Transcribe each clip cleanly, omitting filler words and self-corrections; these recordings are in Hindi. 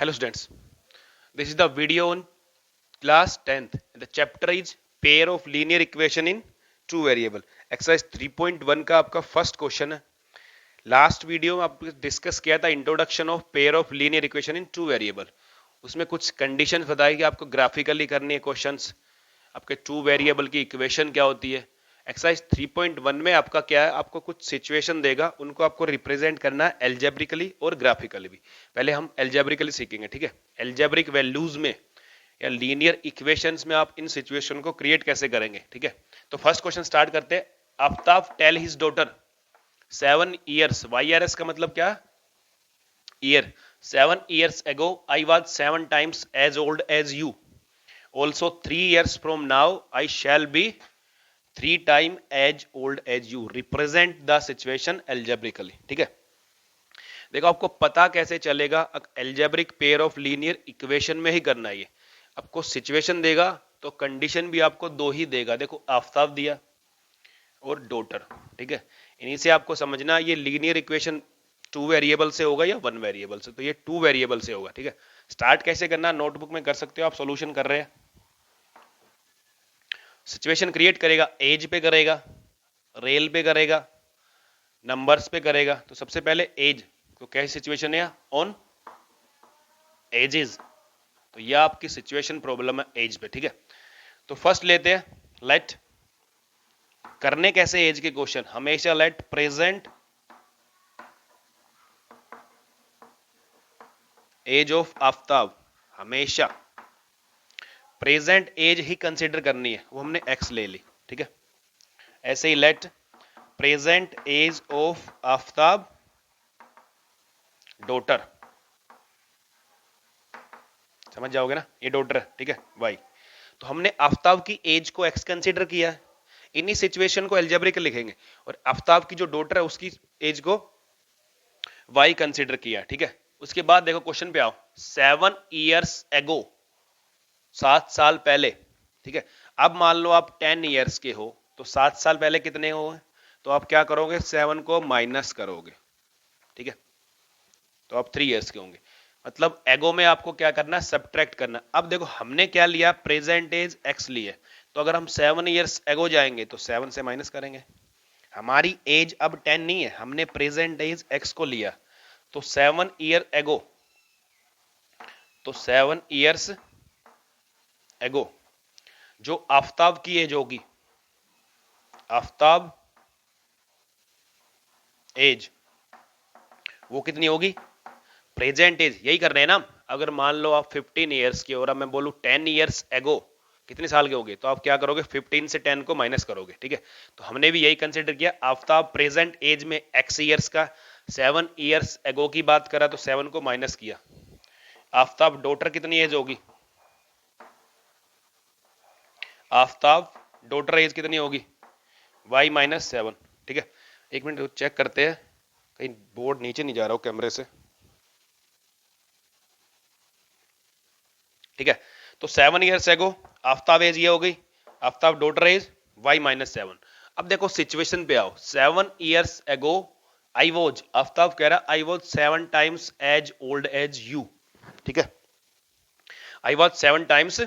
Hello students, this is the video on class 10th. The chapter is pair of linear equation in two variable. Exercise 3.1 का आपका फर्स्ट क्वेश्चन है. लास्ट वीडियो में आपको डिस्कस किया था introduction of pair of linear equation in two variable. उसमें कुछ कंडीशंस बताई कि आपको ग्राफिकली करनी है क्वेश्चंस. आपके टू वेरिएबल की इक्वेशन क्या होती है. एक्सरसाइज 3.1 में आपका क्या है, आपको कुछ सिचुएशन देगा, उनको आपको रिप्रेजेंट करना है एल्जेब्रिकली और ग्राफिकली भी. पहले हम एल्जेब्रिकली सीखेंगे, ठीक है. एल्जेब्रिक वैल्यूज में या लीनियर इक्वेशंस में आप इन सिचुएशन को क्रिएट कैसे करेंगे, ठीक है. तो फर्स्ट क्वेश्चन स्टार्ट करते हैं. Aftab tell his daughter 7 years, YRS का मतलब क्या, year. 7 years ago I was 7 times as old as you. Also 3 years from now I shall be 3 times as old as you. Represent the situation algebraically. ठीक है. देखो आपको पता कैसे चलेगा, algebraic pair of linear equation में ही करना है ये. आपको सिचुएशन देगा तो कंडीशन भी आपको दो ही देगा. देखो आफ्ताब दिया और डॉटर, ठीक है. इन्हीं से आपको समझना ये लीनियर इक्वेशन टू वेरिएबल से होगा या वन वेरिएबल से. तो ये टू वेरिएबल से होगा, ठीक है. स्टार्ट कैसे करना नोटबुक में कर सकते हो आप. सॉल्यूशन कर रहे हैं, सिचुएशन क्रिएट करेगा, एज पे करेगा, रेल पे करेगा, नंबर्स पे करेगा. तो सबसे पहले एज, तो कैसी सिचुएशन है, ऑन एजेस. तो यह आपकी सिचुएशन प्रॉब्लम है एज पे, ठीक है. तो फर्स्ट लेते हैं लेट. करने कैसे एज के क्वेश्चन, हमेशा let present age of Aftab, हमेशा प्रेजेंट एज ही कंसीडर करनी है. वो हमने एक्स ले ली, ठीक है. ऐसे ही late present age of Aftab daughter, समझ जाओगे ना, ये डॉटर है, ठीक है, वाई. तो हमने आफ्ताब की एज को एक्स कंसीडर किया है. इन्हीं सिचुएशन को एल्जेब्रिक लिखेंगे और आफ्ताब की जो डॉटर है उसकी एज को वाई कंसीडर किया, ठीक है. उसके बाद देखो क्वेश्चन पे आओ. 7 years ago, 7 साल पहले, ठीक है. अब मान लो आप 10 years के हो, तो 7 साल पहले कितने हो, तो आप क्या करोगे, 7 को माइनस करोगे, ठीक है. तो आप 3 years के होंगे. मतलब एगो में आपको क्या करना है, सब्ट्रैक्ट करना. अब देखो हमने क्या लिया, प्रेजेंट एज एक्स लिए. तो अगर हम 7 years एगो जाएंगे तो 7 से माइनस करेंगे. हमारी एज अब 10 नहीं है, हमने प्रेजेंट एज एक्स को लिया. तो 7 year एगो, तो 7 years एगो जो आफ्ताब की एज होगी, आफ्ताब एज वो कितनी होगी, प्रेजेंट एज. यही कर रहे हैं ना. अगर मान लो आप 15 years के और अब मैं बोलूं 10 years एगो कितने साल के होगे, तो आप क्या करोगे, 15 से 10 को माइनस करोगे, ठीक है. तो हमने भी यही कंसिडर किया. आफ्ताब प्रेजेंट एज में एक्स ईयर्स का 7 years एगो की बात करा तो 7 को माइनस किया. आफ्ताब डॉटर कितनी एज होगी, आफ्ताब डॉटर एज कितनी होगी, y माइनस 7, ठीक है. एक मिनट चेक करते हैं कहीं बोर्ड नीचे नहीं जा रहा हो कैमरे से, ठीक है. तो 7 years एगो आफ्ताब एज ये हो गई, Aftab daughter age y minus 7. अब देखो सिचुएशन पे आओ. 7 years एगो आई वॉज, आफ्ताब कह रहा I was 7 times as old as you, ठीक है. I was 7 times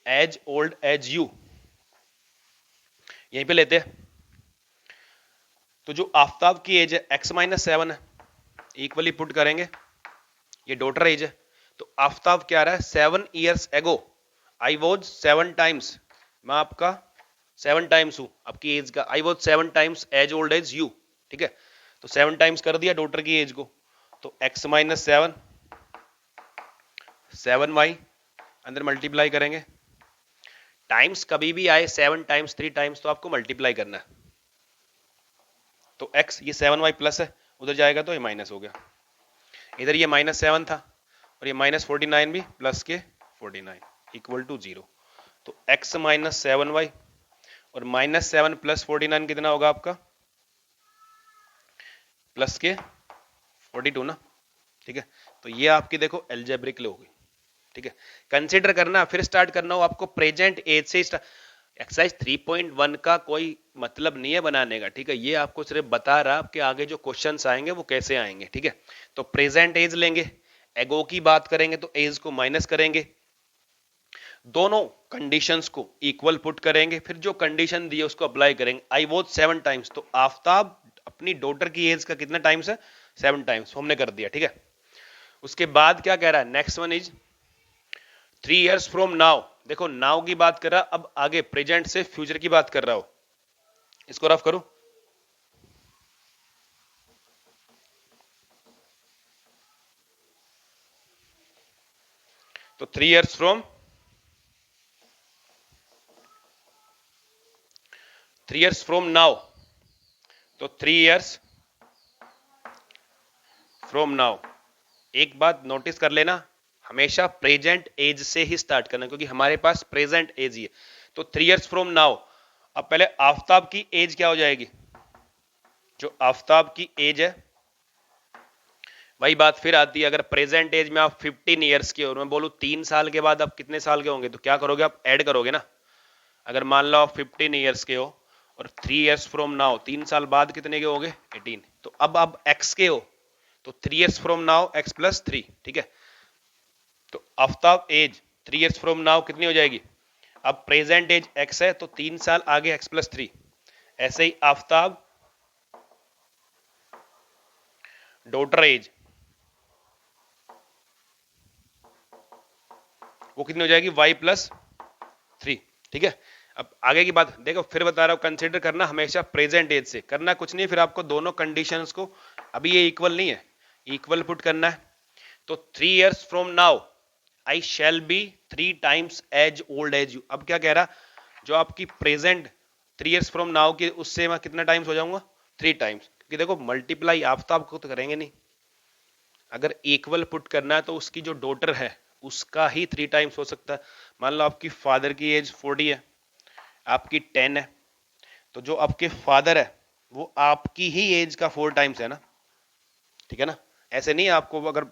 as old as you. यहीं पे लेते हैं. तो जो आफ्ताब की एज है x माइनस 7 है, इक्वली पुट करेंगे, ये डॉटर एज है. तो आफ्ताब क्या रहा है, 7 years एगो आई वॉज 7 times, मैं आपका 7 times हूं आपकी एज का. I was 7 times as old as you, ठीक है. तो 7 times कर दिया डॉटर की एज को. तो x माइनस 7 7y अंदर मल्टीप्लाई करेंगे. टाइम्स कभी भी आए 7 times 3 times तो आपको मल्टीप्लाई करना है. तो x ये 7y प्लस है, उधर जाएगा तो ये माइनस हो गया. इधर ये माइनस 7 था और ये माइनस 49 भी प्लस के 49 इक्वल टू 0. तो x माइनस 7y और माइनस 7 प्लस 49 कितना होगा आपका, प्लस के 42 ना, ठीक है. तो ये आपकी देखो एल्जेब्रिक होगी, ठीक है. कंसीडर करना, फिर स्टार्ट करना हो आपको प्रेजेंट एज से. एक्सरसाइज 3.1 का कोई मतलब नहीं है बनाने का, ठीक है. ये आपको सिर्फ बता रहा कि आगे जो क्वेश्चंस आएंगे वो कैसे आएंगे, ठीक है. तो प्रेजेंट एज लेंगे, एगो की बात करेंगे तो एज को माइनस करेंगे, दोनों कंडीशंस को इक्वल पुट करेंगे, फिर जो कंडीशन दी है उसको अप्लाई करेंगे। आई वॉज 7 टाइम्स, तो आफ्ताब अपनी डॉटर की एज का कितना टाइम्स है? 7 टाइम्स, हमने कर दिया। ठीक है, उसके बाद क्या कह रहा है? Next one is 3 years from now. देखो नाउ की बात कर रहा, अब आगे प्रेजेंट से फ्यूचर की बात कर रहा हो। इसको रफ करो, तो 3 years from 3 years from now, तो 3 इयर्स फ्रॉम नाउ। एक बात नोटिस कर लेना, हमेशा प्रेजेंट एज से ही स्टार्ट करना, क्योंकि हमारे पास प्रेजेंट एज ही है। तो 3 इयर्स फ्रॉम नाउ, अब पहले आफ्ताब की एज क्या हो जाएगी? जो आफ्ताब की एज है, वही बात फिर आती है, अगर प्रेजेंट एज में आप 15 ईयर्स के हो, मैं बोलूं 3 साल के बाद आप कितने साल के होंगे, तो क्या करोगे? आप ऐड करोगे ना। अगर मान लो आप 15 ईयर्स के हो और 3 इयर्स फ्रॉम नाउ, 3 साल बाद कितने के होगे? 18। तो अब आप एक्स के हो, तो 3 years from now x plus 3। ठीक है, तो Aftab age 3 years from now कितनी हो जाएगी? अब प्रेजेंट एज एक्स है, तो 3 साल आगे एक्स प्लस 3। ऐसे ही आफ्ताब डॉटर एज, वो कितनी हो जाएगी? Y plus 3। ठीक है, अब आगे की बात देखो, फिर बता रहा हूं, कंसिडर करना हमेशा प्रेजेंट एज से, करना कुछ नहीं, फिर आपको दोनों कंडीशंस को, अभी ये इक्वल नहीं है, इक्वल पुट करना है। तो 3 years from now I shall be 3 times as old as you. अब क्या कह रहा, जो आपकी प्रेजेंट 3 इयर्स फ्रॉम नाउ की, उससे मैं कितना टाइम्स हो जाऊंगा? 3 टाइम्स, क्योंकि देखो मल्टीप्लाई आफ्ताब को तो करेंगे नहीं, अगर इक्वल पुट करना है तो उसकी जो डॉटर है उसका ही 3 टाइम्स हो सकता है। मान लो आपकी फादर की एज 40 है, आपकी 10 है, तो जो आपके फादर है वो आपकी ही एज का 4 टाइम्स है ना। ठीक है ना, ऐसे नहीं आपको अगर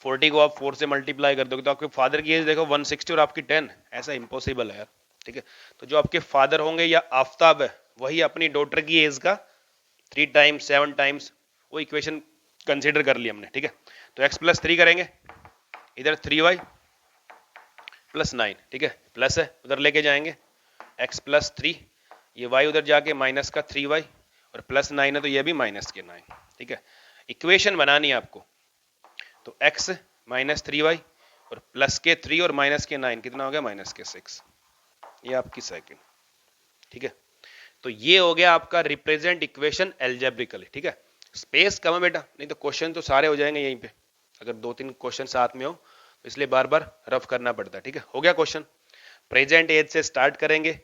40 को आप 4 से मल्टीप्लाई कर दोगे तो आपके फादर की एज देखो 160 और आपकी 10, ऐसा इम्पॉसिबल है यार। ठीक है, तो जो आपके फादर होंगे या आफ्ताब है, वही अपनी डॉटर की एज का 3 टाइम्स 7 टाइम्स, वो इक्वेशन कंसिडर कर लिया हमने। ठीक है, तो x प्लस 3 करेंगे, इधर 3y प्लस 9। ठीक है, प्लस है उधर लेके जाएंगे, x प्लस 3, ये y उधर जाके माइनस का 3y, और प्लस 9 है तो ये भी माइनस के 9। ठीक है, इक्वेशन बनानी है आपको, तो x माइनस 3y और प्लस के 3 और माइनस के 9 कितना हो गया? माइनस के 6। ये आपकी सेकंड। ठीक है, तो ये हो गया आपका रिप्रेजेंट इक्वेशन एल्जेब्रिकली। ठीक है, स्पेस कम है बेटा, नहीं तो क्वेश्चन तो सारे हो जाएंगे यहीं पे, अगर 2-3 क्वेश्चन साथ में हो, तो इसलिए बार बार रफ करना पड़ता है। ठीक है, हो गया क्वेश्चन। प्रेजेंट एज से स्टार्ट करेंगे,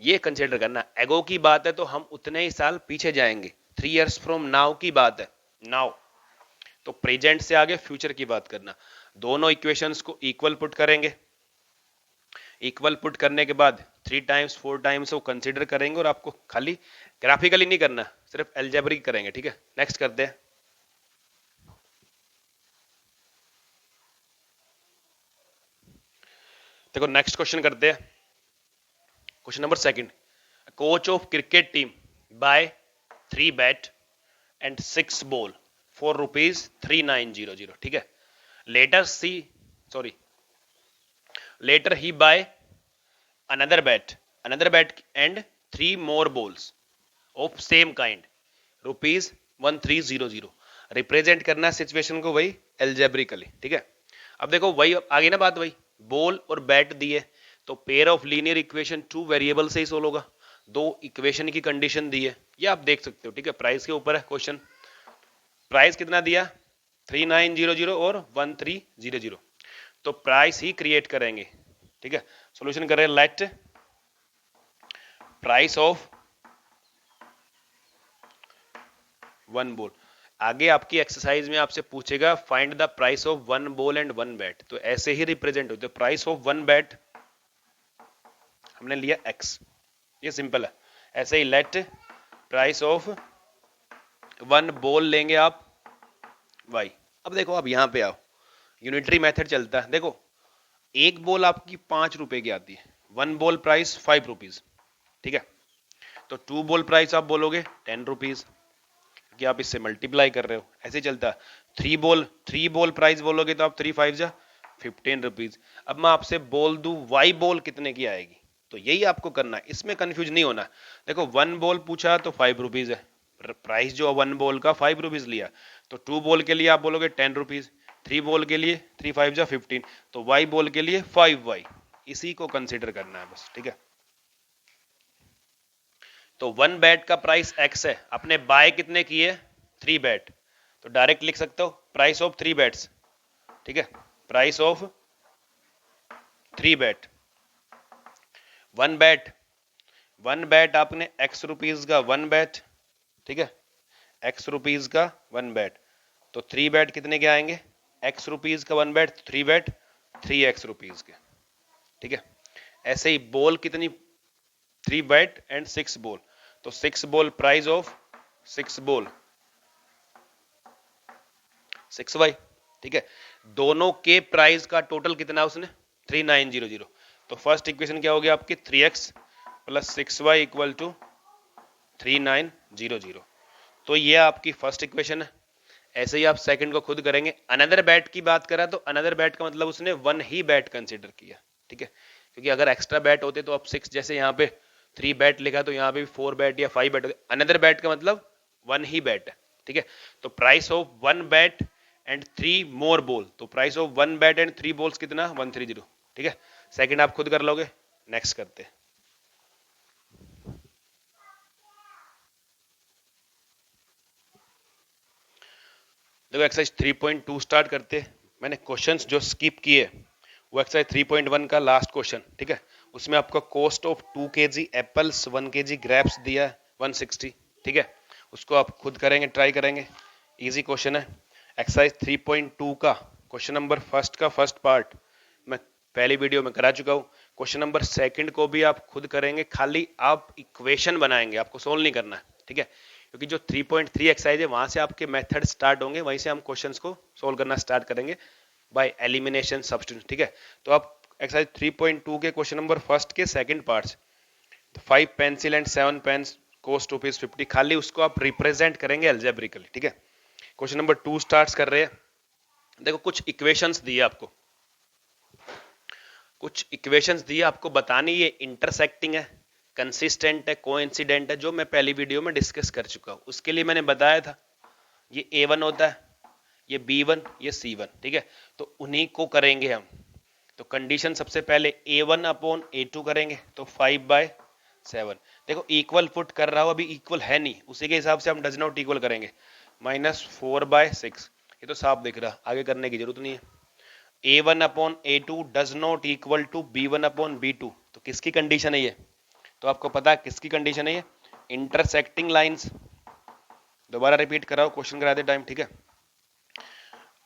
ये कंसिडर करना, एगो की बात है तो हम उतने ही साल पीछे जाएंगे। 3 इयर्स फ्रॉम नाउ की बात है, नाउ, तो प्रेजेंट से आगे फ्यूचर की बात करना। दोनों इक्वेशंस को इक्वल पुट करेंगे, इक्वल पुट करने के बाद 3 टाइम्स 4 टाइम्स वो कंसिडर करेंगे, और आपको खाली ग्राफिकली नहीं करना, सिर्फ एल्जेब्रिक करेंगे। ठीक है, नेक्स्ट करते हैं। देखो नेक्स्ट क्वेश्चन करते हैं, question number second. Coach of cricket team buy 3 bat and 6 ball for ₹3900। ठीक है, later she, sorry, later he buy another bat and 3 more balls of same kind ₹1300। Represent करना सिचुएशन को वही एल्जेब्रिकली। ठीक है, अब देखो वही आगे ना बात, वही बॉल और बैट दिए, तो pair of linear equation 2 variable से ही सोल्व होगा। 2 इक्वेशन की कंडीशन दी है, ये आप देख सकते हो। ठीक है, प्राइस के ऊपर है क्वेश्चन, प्राइस कितना दिया? 3900 और 1300, तो प्राइस ही क्रिएट करेंगे। ठीक है, सॉल्यूशन करें, लेट प्राइस ऑफ 1 बॉल। आगे आपकी एक्सरसाइज में आपसे पूछेगा find the price of 1 ball and 1 bat, तो ऐसे ही रिप्रेजेंट होते। प्राइस ऑफ 1 बैट हमने लिया x, ये सिंपल है। ऐसे ही लेट प्राइस ऑफ 1 बॉल लेंगे आप y। अब देखो, अब यहां पे आओ, यूनिटरी मेथड चलता है। देखो एक बॉल आपकी 5 रुपए की आती है, 1 बॉल प्राइस 5 रुपीज। ठीक है, तो 2 बॉल प्राइस आप बोलोगे 10 रुपीज, कि आप इससे मल्टीप्लाई कर रहे हो, ऐसे चलता। थ्री बॉल प्राइस बोलोगे तो आप 3 5 जा 15 रुपीज। अब मैं आपसे बोल दूं वाई बॉल कितने की आएगी, तो यही आपको करना है, इसमें कंफ्यूज नहीं होना। देखो 1 बॉल पूछा तो 5 रुपीज है, प्राइस जो 1 बॉल का 5 रुपीज लिया, तो 2 बॉल के लिए आप बोलोगे 10 रुपीज, 3 बॉल के लिए 3 5 जा 15, तो वाई बॉल के लिए 5y, इसी को कंसिडर करना है बस, ठीक है। तो 1 बैट का प्राइस x है, आपने बाय कितने किए, 3 बैट, तो डायरेक्ट लिख सकते हो प्राइस ऑफ 3 बैट्स, ठीक है, प्राइस ऑफ 3 बैट। 1 बैट आपने x रुपीज का 1 बैट, ठीक है, x रुपीज का 1 बैट, तो 3 बैट कितने के आएंगे, x रुपीज का 1 बैट 3 बैट 3x रुपीज के, ठीक है। ऐसे ही बॉल कितनी, 3 बैट एंड 6 बॉल, तो 6 ball price of 6 ball 6y, ठीक है। दोनों के प्राइस का टोटल कितना उसने 3900, तो फर्स्ट इक्वेशन क्या होगी आपकी 3x plus 6y equal to 3900, तो ये आपकी फर्स्ट इक्वेशन है। ऐसे ही आप सेकंड को खुद करेंगे। अनदर बैट की बात करा तो अनदर बैट का मतलब उसने 1 ही बैट कंसीडर किया, ठीक है, क्योंकि अगर एक्स्ट्रा बैट होते तो अब 6, जैसे यहाँ पे 3 बैट लिखा तो यहाँ पे भी 4 बैट या 5 बैट होते। अनदर बैट का मतलब 1 ही बैट है, ठीक है। तो price of 1 bat and 3 more ball, तो price of 1 bat and 3 balls कितना 130, ठीक है। सेकंड आप खुद कर लोगे। नेक्स्ट करते हैं। देखो एक्सरसाइज 3.2 स्टार्ट करते। मैंने क्वेश्चंस जो स्किप किए वो एक्सरसाइज 3.1 का लास्ट क्वेश्चन, ठीक है, उसमें आपका cost of 2 kg apples 1 kg grapes दिया 160, ठीक है, उसको आप खुद करेंगे, ट्राई करेंगे, इजी क्वेश्चन है। एक्सरसाइज 3.2 का क्वेश्चन नंबर फर्स्ट का फर्स्ट पार्ट मैं पहली वीडियो में करा चुका हूँ। क्वेश्चन नंबर सेकंड को भी आप खुद करेंगे, खाली आप इक्वेशन बनाएंगे, आपको सोल्व नहीं करना है, ठीक है, क्योंकि जो 3.3 एक्सरसाइज है वहां से आपके मेथड स्टार्ट होंगे, वहीं से हम क्वेश्चंस को सोल्व करना स्टार्ट करेंगे बाय एलिमिनेशन सब्स्टिट्यूशन, ठीक है। तो आप एक्सरसाइज 3.2 के क्वेश्चन नंबर फर्स्ट के second parts, 5 pencil and 7 pens cost ₹50, खाली उसको आप रिप्रेजेंट करेंगे अलजेब्रिकली, ठीक है। क्वेश्चन नंबर 2 स्टार्ट कर रहे हैं। देखो कुछ इक्वेशंस दिए आपको, कुछ इक्वेशंस दिए आपको, बतानी ये इंटरसेक्टिंग है, कंसिस्टेंट है, कोइंसिडेंट है, जो मैं पहली वीडियो में डिस्कस कर चुका हूं। उसके लिए मैंने बताया था ये A1 होता है, ये B1, ये C1, ठीक है, तो उन्हीं को करेंगे हम। तो कंडीशन सबसे पहले A1 अपॉन A2 करेंगे, तो 5/7। देखो इक्वल पुट कर रहा हूं, अभी इक्वल है नहीं, उसी के हिसाब से हम डज नॉट इक्वल करेंगे, -4/6, ये तो साफ दिख रहा, आगे करने की जरूरत नहीं है। A1 upon A2 does not equal to B1 upon B2, तो किसकी कंडीशन है ये, तो आपको पता है किसकी कंडीशन है ये, इंटरसेक्टिंग लाइंस। दोबारा रिपीट कराओ क्वेश्चन कराते टाइम, ठीक है।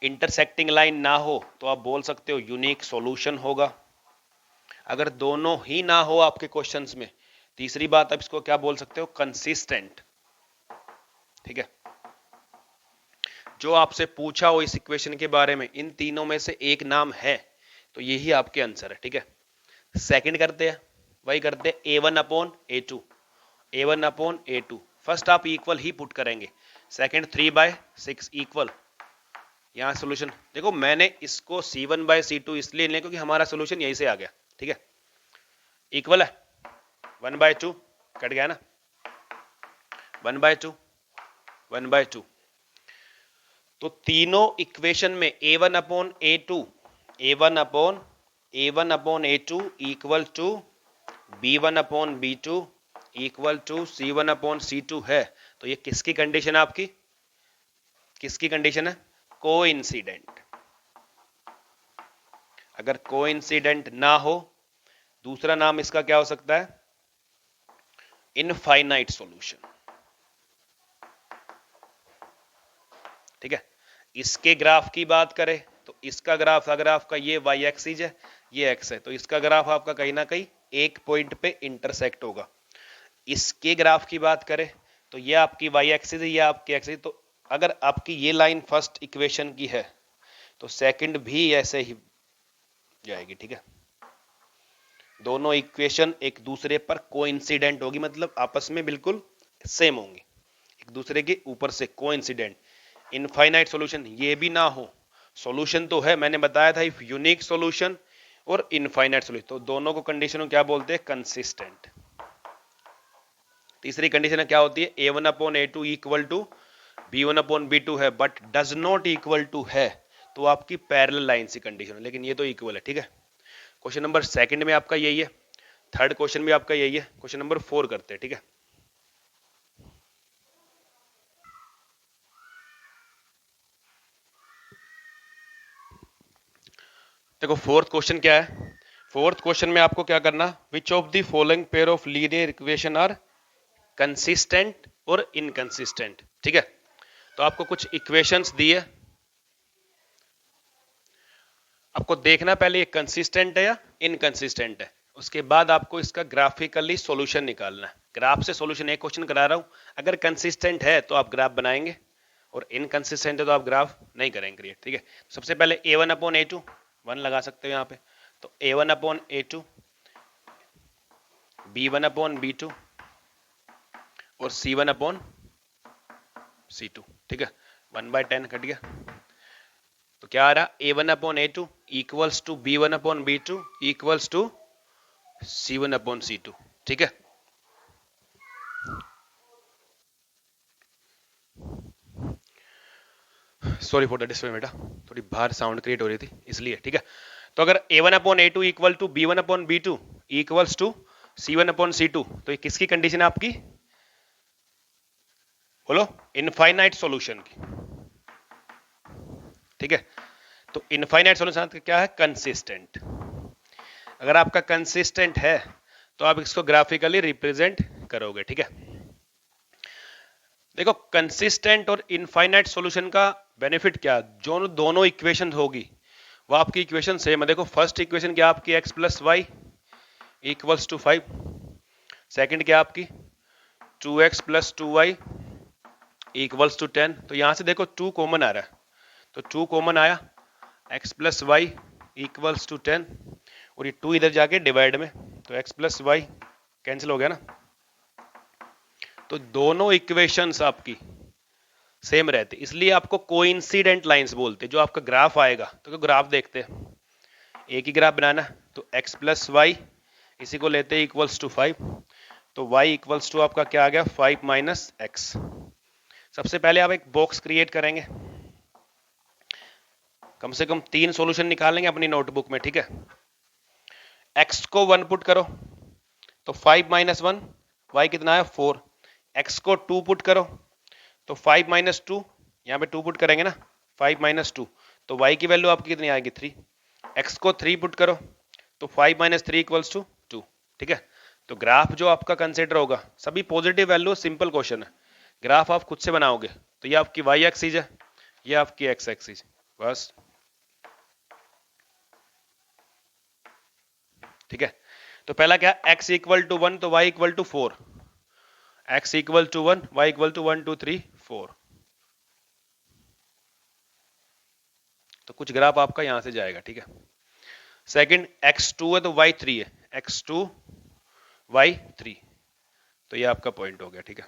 इंटरसेक्टिंग लाइन ना हो तो आप बोल सकते हो यूनिक सॉल्यूशन होगा। अगर दोनों ही ना हो आपके क्वेश्चंस में, तीसरी बात आप इसको क्या बोल सकते हो, कंसिस्टेंट, ठीक है। जो आपसे पूछा हो इस इक्वेशन के बारे में, इन तीनों में से एक नाम है, तो यही आपके आंसर है, ठीक है। सेकंड करते हैं, वही करते हैं A1 upon A2, A1 upon A2, first आप इक्वल ही पुट करेंगे, सेकंड 3/6 इक्वल, यहाँ सोल्यूशन देखो मैंने इसको C1/C2 इसलिए लिया क्योंकि हमारा सोल्यूशन यहीं से आ गया, ठीक है, इक्वल है 1/2, कट गया ना, 1/2 1/2। तो तीनों इक्वेशन में A1 upon A2, A1 upon A2 equal to B1 upon B2 equal to C1 upon C2 है, तो ये किसकी कंडीशन है आपकी, किसकी कंडीशन है, कोइंसिडेंट। अगर कोइंसिडेंट ना हो, दूसरा नाम इसका क्या हो सकता है, इनफाइनाइट सॉल्यूशन, ठीक है। इसके ग्राफ की बात करें तो इसका ग्राफ अगर आपका ये वाई एक्सिस है, ये एक्स है, तो इसका ग्राफ आपका कहीं ना कहीं एक पॉइंट पे इंटरसेक्ट होगा। इसके ग्राफ की बात करें तो ये आपकी वाई एक्सिस है, ये आपकी एक्सिस, तो अगर आपकी ये लाइन फर्स्ट इक्वेशन की है तो सेकंड भी ऐसे ही जाएगी, ठीक है। दोनों इक्वेशन एक दूसरे पर कोइंसिडेंट होगी, मतलब आपस में बिल्कुल सेम होंगी। एक दूसरे के ऊपर से, कोइंसिडेंट। इनफाइनाइट सॉल्यूशन ये भी ना हो, सॉल्यूशन तो है, मैंने बताया था इफ यूनिक सॉल्यूशन और इनफाइनाइट सॉल्यूशन, तो दोनों को कंडीशन को क्या बोलते हैं, कंसिस्टेंट। तीसरी कंडीशन क्या होती है, a1/a2 इक्वल टू b1/b2 है but does not equal to है, तो आपकी पैरेलल लाइन की कंडीशन है, लेकिन ये तो इक्वल है, ठीक है। क्वेश्चन नंबर सेकंड में आपका यही है, थर्ड क्वेश्चन भी आपका यही है। क्वेश्चन नंबर 4 करते हैं, ठीक है। देखो फोर्थ क्वेश्चन क्या है, फोर्थ क्वेश्चन में आपको क्या करना, which of the following pair of linear equation are consistent और इनकंसिस्टेंट, ठीक है। तो आपको कुछ इक्वेशंस दिए, आपको देखना पहले ये कंसिस्टेंट है या इनकंसिस्टेंट है, उसके बाद आपको इसका ग्राफिकली सॉल्यूशन निकालना है। ग्राफ से सॉल्यूशन, एक क्वेश्चन करा रहा हूं, अगर कंसिस्टेंट है तो आप ग्राफ बनाएंगे और इनकंसिस्टेंट है तो आप ग्राफ नहीं करेंगे क्रिएट, ठीक है। सबसे पहले a1/a2 1 लगा सकते हो यहाँ पे, तो a1/a2 b1/b2 और c1/c2, ठीक है। 1/10 कट गया, तो क्या आ रहा, a1/a2 equals to b1/b2 equals to c1/c2, ठीक है। सॉरी फॉर द डिस्टर्बेंस बेटा, थोड़ी बाहर साउंड क्रिएट हो रही थी इसलिए, ठीक है। तो अगर a1/a2 equal to b1/b2 equals to c1/c2, तो ये किसकी कंडीशन है आपकी, बोलो, इनफाइनाइट सॉल्यूशन की, ठीक है। तो इनफाइनाइट सॉल्यूशन क्या है, कंसिस्टेंट। अगर आपका कंसिस्टेंट है तो आप इसको ग्राफिकली रिप्रेजेंट करोगे, ठीक है। देखो कंसिस्टेंट और इनफाइनाइट सॉल्यूशन का बेनिफिट क्या, जो दोनों इक्वेशन होगी वो आपकी इक्वेशन सेम है। देखो फर्स्ट इक्वेशन क्या आपकी, x plus y equals to 5, second क्या आपकी 2x plus 2y equals to 10। तो यहां से देखो 2 कॉमन आ रहा है, तो 2 कॉमन आया, x plus y equals to 10, और ये 2 इधर जाके डिवाइड में, तो x प्लस वाई कैंसिल हो गया ना, तो दोनों इक्वेशंस आपकी सेम रहती, इसलिए आपको कोइंसिडेंट लाइंस बोलते, जो आपका ग्राफ आएगा। तो ग्राफ देखते हैं, एक ही ग्राफ बनाना, तो x प्लस वाई इसी को लेते हैं इक्वल्स टू 5, तो y इक्वल्स टू आपका क्या आ गया, 5 माइनस एक्स। सबसे पहले आप एक बॉक्स क्रिएट करेंगे, कम से कम 3 सॉल्यूशन निकालेंगे अपनी नोटबुक में, ठीक है। x को 1 पुट करो, तो 5 माइनस 1, y कितना है 4, x को 2 पुट करो, तो 5 माइनस 2, यहाँ पे 2 पुट करेंगे ना, 5 माइनस 2, तो y की वैल्यू आपकी कितनी आएगी 3, x को 3 पुट करो, तो 5 माइनस 3 इक्वल्स टू 2, ठीक है। तो ग्राफ जो आपका कंसिडर होगा, सभी पॉजिटिव वैल्यू, सिंपल क्वेश्चन है, ग्राफ आप खुद से बनाओगे, तो ये आपकी y एक्सिस है, ये आपकी x एक्सिस, बस, ठीक है। तो पहला क्या, x इक्वल टू 1 तो y equal to 4, x equal to 1 y equal to 1 2 3 4, तो कुछ ग्राफ आपका यहां से जाएगा, ठीक है। सेकंड x2 है तो y3 है, x2 y3, तो ये आपका पॉइंट हो गया, ठीक है।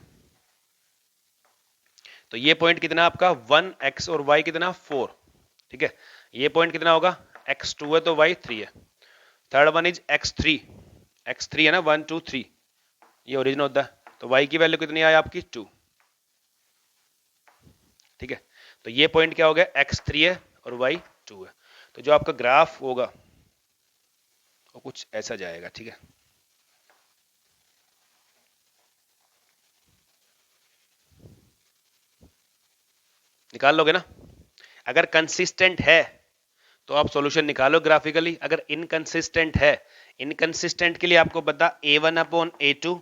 तो ये पॉइंट कितना आपका 1x और y कितना 4, ठीक है। ये पॉइंट कितना होगा, x2 है तो y3 है। थर्ड वन इज x3 है ना, 1 2 3, ये ओरिजिन होता है, तो y की वैल्यू कितनी आई आपकी 2, ठीक है। तो ये पॉइंट क्या हो गया, x3 है और y2 है, तो जो आपका ग्राफ होगा वो कुछ ऐसा जाएगा, ठीक है। निकाल लोगे ना, अगर कंसिस्टेंट है तो आप सॉल्यूशन निकालो ग्राफिकली, अगर इनकंसिस्टेंट है, इनकंसिस्टेंट के लिए आपको बता a1/a2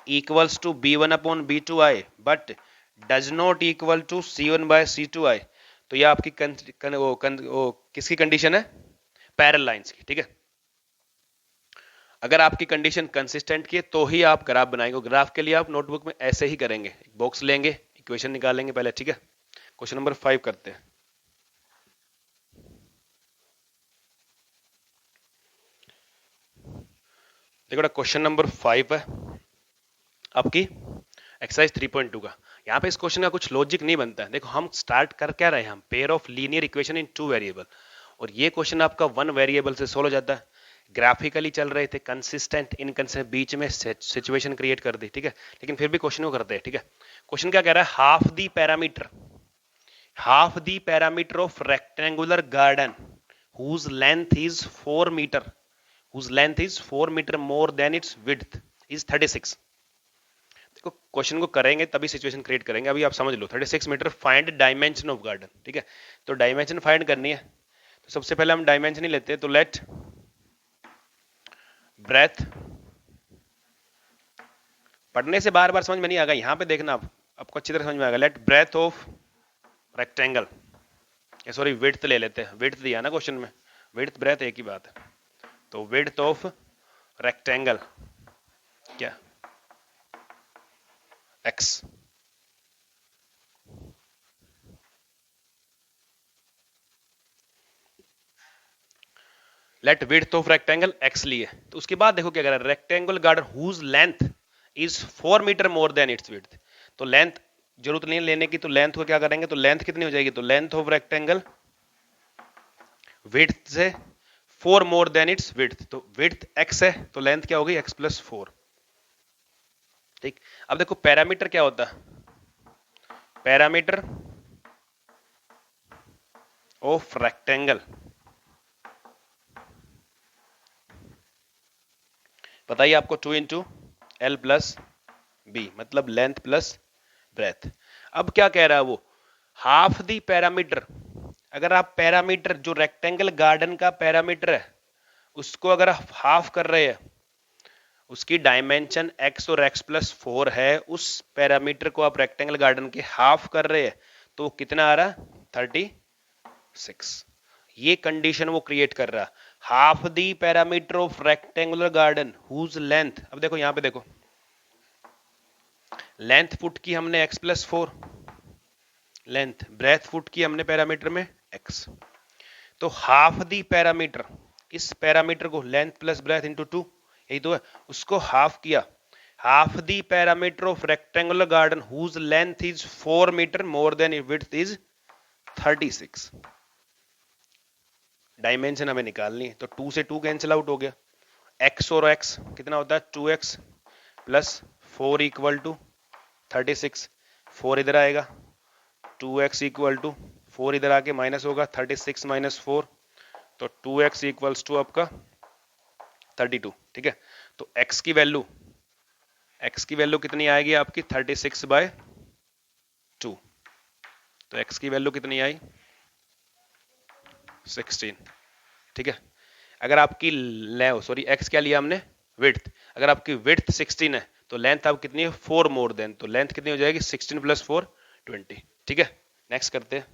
इक्वल्स टू b1/b2 आए but does not equal to c1/c2 आए, तो ये आपकी किसकी कंडीशन है, पैरेलल लाइंस की, ठीक है। अगर आपकी कंडीशन कंसिस्टेंट की है तो ही आप ग्राफ बनाएंगे, ग्राफ के लिए आप नोटबुक में ऐसे ही करेंगे, बॉक्स लेंगे, इक्वेशन निकालेंगे पहले, ठीक है। क्वेश्चन नंबर 5 करते हैं। देखो क्वेश्चन नंबर 5 है आपकी एक्सरसाइज 3.2 का, यहाँ पे इस क्वेश्चन का कुछ लॉजिक नहीं बनता है। देखो हम स्टार्ट कर क्या रहे हैं, हम pair of linear equation in 2 variable, और ये क्वेश्चन आपका 1 वेरिएबल से सोल्व हो जाता है। ग्राफिकली चल रहे थे, कंसिस्टेंट इनकंसिस्टेंट, बीच में सिचुएशन क्रिएट कर दी, ठीक है, लेकिन फिर भी क्वेश्चन को करते हैं, ठीक है। क्वेश्चन क्या कह रहा है, half the parameter of rectangular garden whose length is 4 meter, whose length is 4 meter more than its width is 36। देखो क्वेश्चन को करेंगे तभी सिचुएशन क्रिएट करेंगे, अभी आप समझ लो। 36 metre, find dimension of garden, ठीक है। तो डायमेंशन फाइंड करनी है, तो सबसे पहले हम डायमेंशन ही लेते हैं। तो लेट ब्रेथ, पढ़ने से बार बार समझ में नहीं आएगा, यहां पे देखना आप, आपको अच्छी तरह समझ में आएगा। Let breadth of rectangle, sorry width ले लेते हैं, विड्थ दिया ना क्वेश्चन में, विड्थ ब्रेथ एक ही बात है। तो विड्थ ऑफ रेक्टेंगल क्या, x। Let width of rectangle x लिए, तो उसके बाद देखो क्या कर रहा है, rectangle garden whose length is 4 metre more than its width. तो लेंथ जरूरत नहीं लेने की, तो लेंथ को क्या करेंगे, तो लेंथ कितनी हो जाएगी, तो लेंथ ऑफ रेक्टेंगल विड्थ से 4 मोर देन इट्स विड्थ, तो विड्थ x है, तो लेंथ क्या होगी, x प्लस 4, ठीक। अब देखो पैरामीटर क्या होता है, पैरामीटर ऑफ रेक्टेंगल, बताइए आपको, 2 इंटू एल प्लस बी, मतलब लेंथ प्लस ब्रेथ। अब क्या कह रहा है वो, हाफ दी पैरामीटर, अगर आप पैरामीटर जो रेक्टेंगल गार्डन का पैरामीटर है उसको अगर आप हाफ कर रहे हैं, उसकी डायमेंशन x और x प्लस 4 है, उस पैरामीटर को आप रेक्टेंगल गार्डन के हाफ कर रहे हैं, तो कितना आ रहा, 36। ये कंडीशन वो क्रिएट कर रहा, half the perimeter of rectangular garden whose length. अब देखो यहां पे देखो, लेंथ पुट की हमने x plus 4, length breadth put की हमने पैरामीटर में x, तो हाफ दी पैरामीटर, इस पैरामीटर को लेंथ प्लस ब्रेथ इंटू 2, यही तो है, उसको हाफ किया, half the perimeter of rectangular garden whose length is 4 metre more than width is 36। डायमेंशन हमें निकालनी है, तो 2 से 2 कैंसिल आउट हो गया, x और x कितना होता है, 2x प्लस 4 इक्वल टू 36, 4 इधर आएगा, 2x इक्वल टू 4 इधर आके माइनस होगा, 36 माइनस 4, तो 2x इक्वल्स टू आपका 32, ठीक है। तो x की वैल्यू कितनी आएगी आपकी, 36/2, तो x की वैल्यू कितनी आई, 16, ठीक है। अगर आपकी सॉरी x क्या लिया हमने, विड्थ, अगर आपकी विड्थ 16 है तो लेंथ आप कितनी है, 4 मोर देन, तो लेंथ कितनी हो जाएगी, 16 प्लस 4 20, ठीक है। नेक्स्ट करते हैं,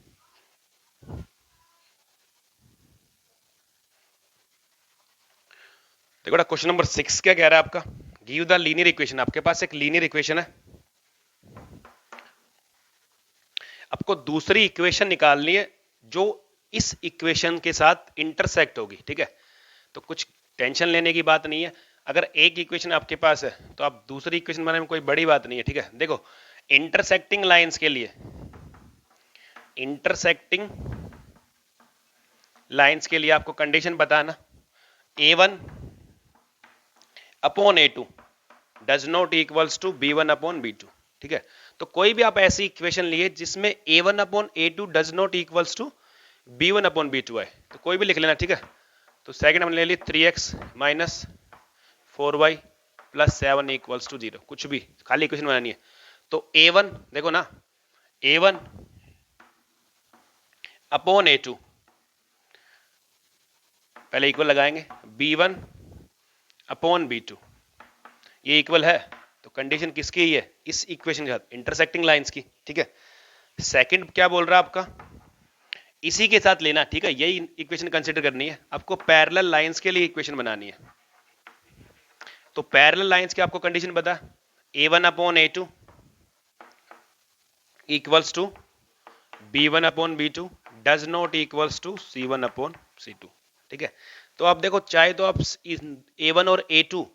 देखो क्वेश्चन नंबर 6 क्या कह रहा है आपका, गिव द लीनियर इक्वेशन। आपके पास एक लीनियर इक्वेशन है, आपको दूसरी इक्वेशन निकालनी है जो इस इक्वेशन के साथ इंटरसेक्ट होगी, ठीक है। तो कुछ टेंशन लेने की बात नहीं है, अगर एक इक्वेशन आपके पास है तो आप दूसरी इक्वेशन बनाने में कोई बड़ी बात नहीं है, ठीक है। देखो इंटरसेक्टिंग लाइंस के लिए, इंटरसेक्टिंग लाइंस के लिए आपको कंडीशन बताना, a1 upon a2 does not equals to b1 upon b2, ठीक है। तो कोई भी आप ऐसी इक्वेशन लिए जिसमें a1 upon a2 does not equals to b1 upon b2 है, तो कोई भी लिख लेना, ठीक है। तो सेकंड हमने ले ली 3x minus 4y plus 7 equals to 0, कुछ भी खाली इक्वेशन बनानी है। तो a1 देखो ना, a1 अपॉन a2, पहले इक्वल लगाएंगे, b1 अपॉन b2, ये इक्वल है, तो कंडीशन किसकी है, इस इक्वेशन के साथ इंटरसेक्टिंग लाइंस की, ठीक है। सेकंड क्या बोल रहा है आपका, इसी के साथ लेना, ठीक है, यही इक्वेशन कंसीडर करनी है आपको, पैरेलल लाइंस के लिए इक्वेशन बनानी है। तो पैरेलल लाइंस की आपको कंडीशन बता, a1 upon a2 equals to b1 upon b2 does not equals to c1 upon c2, ठीक है। तो आप देखो, चाहे तो आप a1 और a2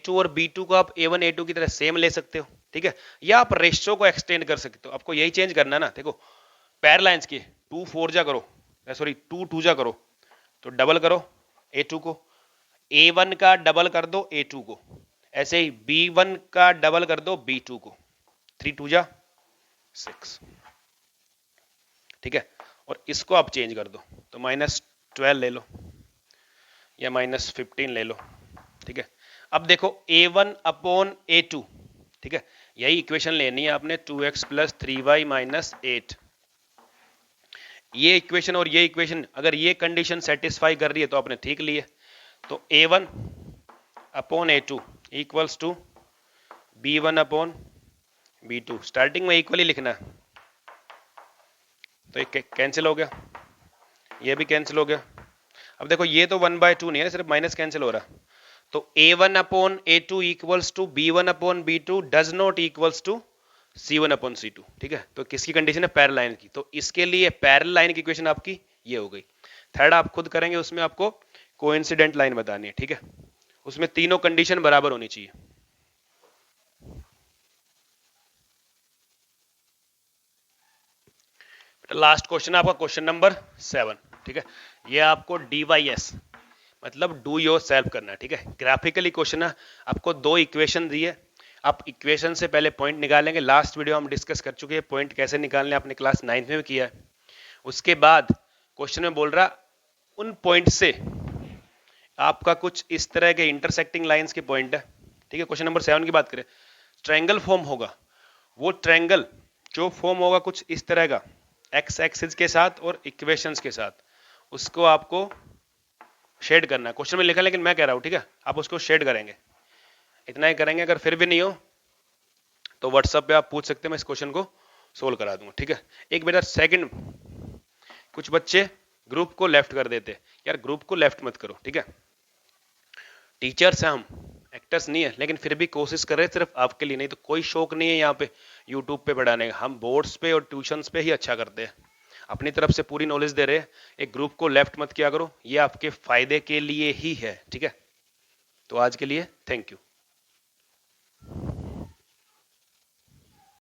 और b2 को आप a1 a2 की तरह सेम ले सकते हो, ठीक है, या आप रेशियो को एक्सटेंड कर सकते हो, आपको यही चेंज करना है ना। देखो पैर लाइंस की 2 4 जा करो, सॉरी 2 2 जा करो, तो डबल करो A2 को, A1 का डबल कर दो A2 को, ऐसे ही B1 का डबल कर दो B2 को, 3 2 जा 6, ठीक है। और इसको आप चेंज कर दो, तो -12 ले लो या -15 ले लो, ठीक है। अब देखो A1 अपॉन A2, ठीक है, यही इक्वेशन लेनी है आपने, 2x + 3y - 8। ये इक्वेशन और ये इक्वेशन अगर ये कंडीशन सेटिस्फाई कर रही है तो आपने ठीक ली है। तो A1 upon A2 equals to B1 upon B2, starting में इक्वली लिखना है, तो ये कैंसिल हो गया, ये भी कैंसिल हो गया। अब देखो ये तो 1/2 नहीं है, सिर्फ माइनस कैंसिल हो रहा, तो A1 upon A2 equals to B1 upon B2 does not equals to C1 upon C2, ठीक है। तो किसकी कंडीशन है, पैरेलल लाइन की, तो इसके लिए पैरेलल लाइन की इक्वेशन आपकी ये हो गई। थर्ड आप खुद करेंगे, उसमें आपको कोइंसिडेंट लाइन बतानी है, ठीक है, उसमें तीनों कंडीशन बराबर होनी चाहिए। लास्ट क्वेश्चन है आपका क्वेश्चन नंबर 7, ठीक है। ये आपको DYS मतलब डू योर सेल्फ करना है, ठीक है। ग्राफिकली क्वेश्चन है, आपको 2 इक्वेशन दी है, आप इक्वेशन से पहले पॉइंट निकालेंगे। लास्ट वीडियो हम डिस्कस कर चुके हैं पॉइंट कैसे निकालने, आपने क्लास 9th में भी किया है। उसके बाद क्वेश्चन में बोल रहा उन पॉइंट से आपका कुछ इस तरह के इंटरसेक्टिंग लाइंस के पॉइंट है, ठीक है। क्वेश्चन नंबर 7 की बात करें, ट्रायंगल फॉर्म होगा, वो ट्रायंगल जो फॉर्म होगा कुछ इस तरह का, एक्स एक्सिस के साथ और इक्वेशंस के साथ, उसको आपको शेड करना है। क्वेश्चन में लिखा, लेकिन मैं कह रहा हूं, ठीक है, आप उसको शेड करेंगे, इतना ही करेंगे। अगर फिर भी नहीं हो तो व्हाट्सएप पे आप पूछ सकते हैं, मैं इस क्वेश्चन को सोल्व करा दूंगा, ठीक है। एक बेटा सेकंड, कुछ बच्चे ग्रुप को लेफ्ट कर देते, यार ग्रुप को लेफ्ट मत करो, ठीक है। टीचर्स हैं हम, एक्टर्स नहीं है, लेकिन फिर भी कोशिश कर रहे हैं सिर्फ आपके लिए, नहीं तो कोई शौक नहीं है यहाँ पे यूट्यूब पे पढ़ाने का, हम बोर्ड्स पे और ट्यूशंस पे ही अच्छा करते हैं, अपनी तरफ से पूरी नॉलेज दे रहे हैं। एक ग्रुप को लेफ्ट मत किया करो, ये आपके फायदे के लिए ही है, ठीक है। तो आज के लिए थैंक यू।